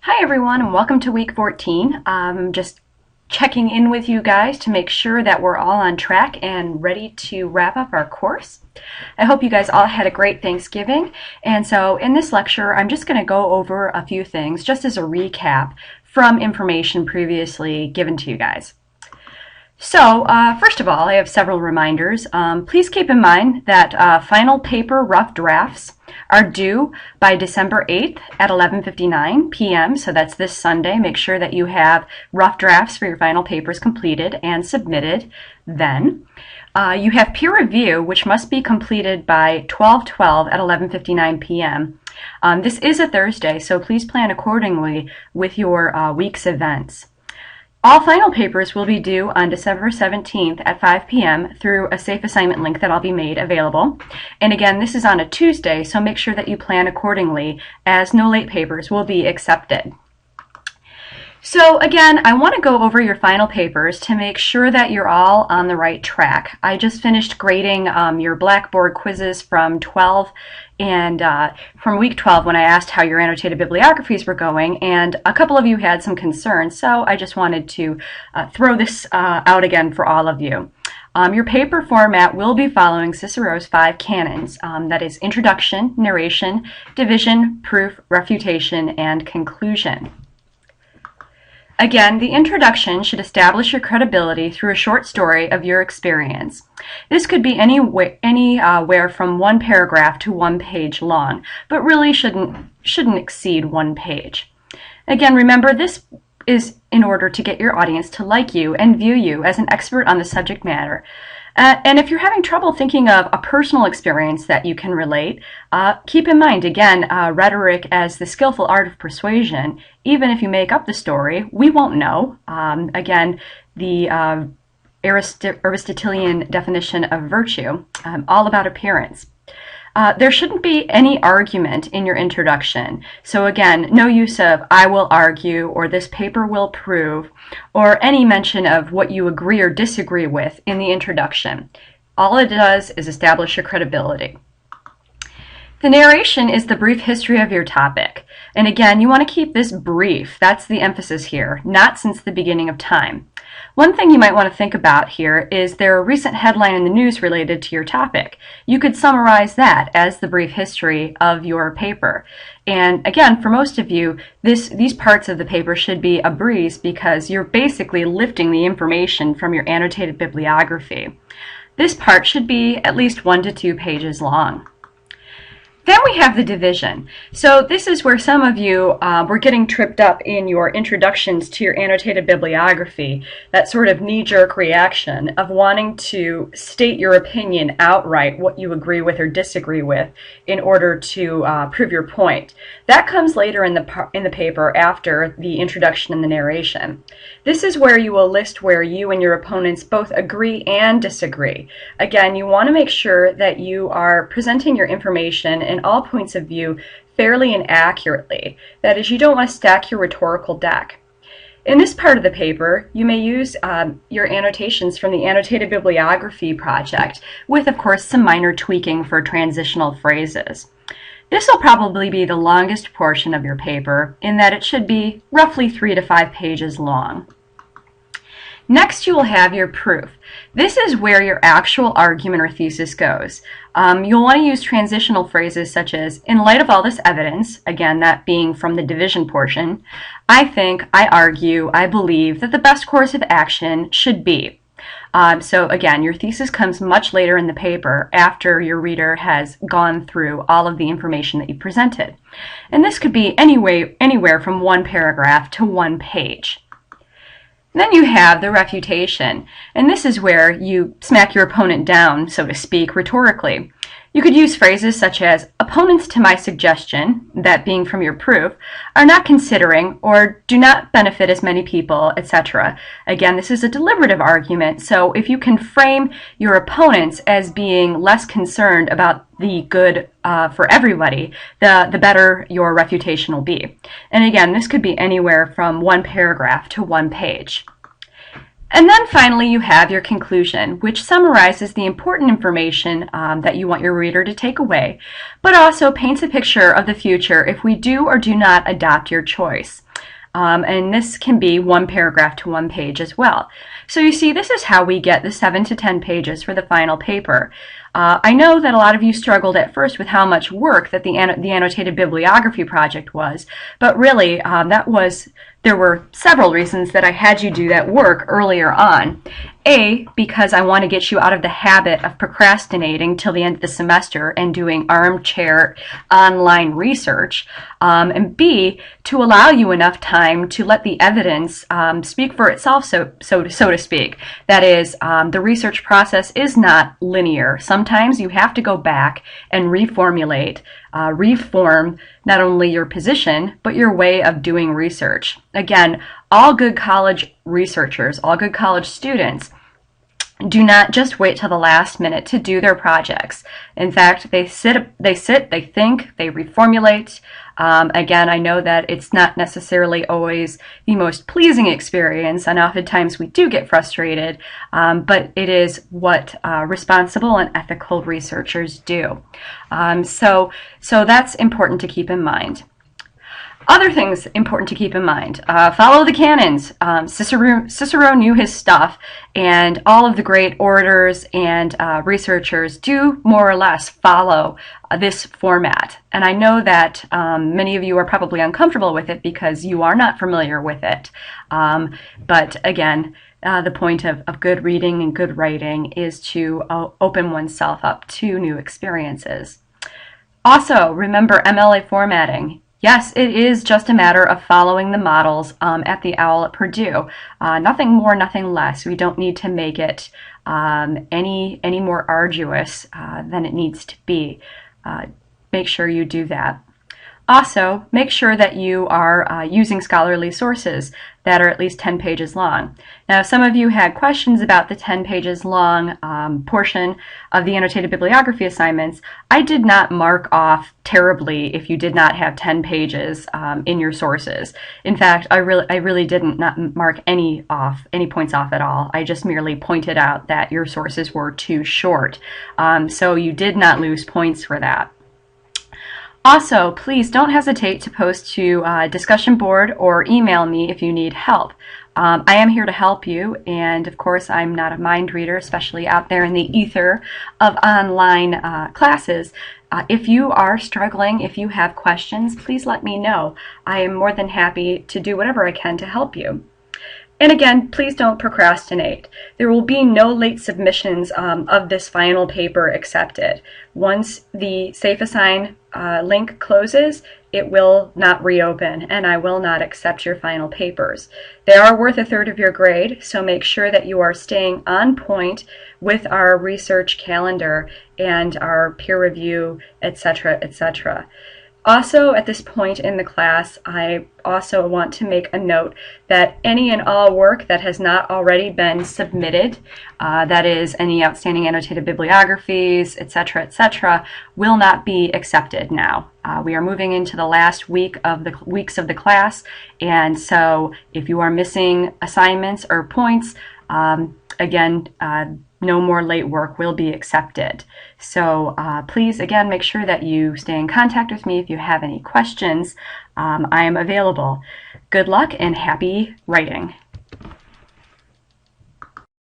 Hi everyone and welcome to week 14. Just checking in with you guys to make sure that we're all on track and ready to wrap up our course. I hope you guys all had a great Thanksgiving, and so in this lecture I'm just going to go over a few things just as a recap from information previously given to you guys. So, first of all, I have several reminders. Please keep in mind that final paper rough drafts are due by December 8th at 11:59 p.m., so that's this Sunday. Make sure that you have rough drafts for your final papers completed and submitted then. You have peer review, which must be completed by 12/12 at 11:59 p.m. This is a Thursday, so please plan accordingly with your week's events. All final papers will be due on December 17th at 5 p.m. through a safe assignment link that I'll be made available. And again, this is on a Tuesday, so make sure that you plan accordingly as no late papers will be accepted. So again, I want to go over your final papers to make sure that you're all on the right track. I just finished grading your Blackboard quizzes from 12 and from week 12 when I asked how your annotated bibliographies were going, and a couple of you had some concerns, so I just wanted to throw this out again for all of you. Your paper format will be following Cicero's 5 canons, that is introduction, narration, division, proof, refutation, and conclusion. Again, the introduction should establish your credibility through a short story of your experience. This could be anywhere from one paragraph to 1 page long, but really shouldn't exceed 1 page. Again, remember, this is in order to get your audience to like you and view you as an expert on the subject matter. And if you're having trouble thinking of a personal experience that you can relate, keep in mind, again, rhetoric as the skillful art of persuasion. Even if you make up the story, we won't know. Again, the Aristotelian definition of virtue, all about appearance. There shouldn't be any argument in your introduction. So again, no use of "I will argue" or "this paper will prove," or any mention of what you agree or disagree with in the introduction. All it does is establish your credibility. The narration is the brief history of your topic. And again, you want to keep this brief. That's the emphasis here, not since the beginning of time. One thing you might want to think about here is there a recent headline in the news related to your topic. You could summarize that as the brief history of your paper. And again, for most of you, these parts of the paper should be a breeze because you're basically lifting the information from your annotated bibliography. This part should be at least 1 to 2 pages long. Then we have the division. So this is where some of you were getting tripped up in your introductions to your annotated bibliography, that sort of knee-jerk reaction of wanting to state your opinion outright, what you agree with or disagree with, in order to prove your point. That comes later in the paper after the introduction and the narration. This is where you will list where you and your opponents both agree and disagree. Again, you want to make sure that you are presenting your information in all points of view fairly and accurately. That is, you don't want to stack your rhetorical deck. In this part of the paper, you may use your annotations from the Annotated Bibliography Project with, of course, some minor tweaking for transitional phrases. This will probably be the longest portion of your paper in that it should be roughly 3 to 5 pages long. Next, you will have your proof. This is where your actual argument or thesis goes. You'll want to use transitional phrases such as, "In light of all this evidence," again, that being from the division portion, "I think, I argue, I believe that the best course of action should be." So again, your thesis comes much later in the paper after your reader has gone through all of the information that you presented. And this could be anywhere from 1 paragraph to 1 page. Then you have the refutation, and this is where you smack your opponent down, so to speak, rhetorically. You could use phrases such as, "Opponents to my suggestion," that being from your proof, "are not considering or do not benefit as many people," etc. Again, this is a deliberative argument, so if you can frame your opponents as being less concerned about the good for everybody, the better your refutation will be. And again, this could be anywhere from 1 paragraph to 1 page. And then finally, you have your conclusion, which summarizes the important information that you want your reader to take away, but also paints a picture of the future if we do or do not adopt your choice. And this can be 1 paragraph to 1 page as well. So you see, this is how we get the 7 to 10 pages for the final paper. I know that a lot of you struggled at first with how much work that the annotated bibliography project was, but really there were several reasons that I had you do that work earlier on. A, because I want to get you out of the habit of procrastinating till the end of the semester and doing armchair online research. And B, to allow you enough time to let the evidence speak for itself, so to speak. That is, the research process is not linear. Sometimes you have to go back and reformulate, reform not only your position, but your way of doing research. Again, all good college researchers, all good college students, do not just wait till the last minute to do their projects. In fact, they think, they reformulate. Again, I know that it's not necessarily always the most pleasing experience, and oftentimes we do get frustrated, but it is what responsible and ethical researchers do. So that's important to keep in mind. Other things important to keep in mind. Follow the canons. Cicero knew his stuff, and all of the great orators and researchers do more or less follow this format. And I know that many of you are probably uncomfortable with it because you are not familiar with it. But again, the point of good reading and good writing is to open oneself up to new experiences. Also, remember MLA formatting. Yes, it is just a matter of following the models at the OWL at Purdue. Nothing more, nothing less. We don't need to make it any more arduous than it needs to be. Make sure you do that. Also, make sure that you are using scholarly sources that are at least 10 pages long. Now, some of you had questions about the 10 pages long portion of the annotated bibliography assignments. I did not mark off terribly if you did not have 10 pages in your sources. In fact, I really didn't not mark any points off at all. I just merely pointed out that your sources were too short. So you did not lose points for that. Also, please don't hesitate to post to discussion board or email me if you need help. I am here to help you, and of course I'm not a mind reader, especially out there in the ether of online classes. If you are struggling, if you have questions, please let me know. I am more than happy to do whatever I can to help you. And again, please don't procrastinate. There will be no late submissions of this final paper accepted. Once the SafeAssign link closes, it will not reopen, and I will not accept your final papers. They are worth 1/3 of your grade, so make sure that you are staying on point with our research calendar and our peer review, etc., etc. Also, at this point in the class, I also want to make a note that any and all work that has not already been submitted, that is, any outstanding annotated bibliographies, etc., will not be accepted now. We are moving into the last weeks of the class, and so if you are missing assignments or points, again, no more late work will be accepted. So please, again, make sure that you stay in contact with me if you have any questions. I am available. Good luck and happy writing.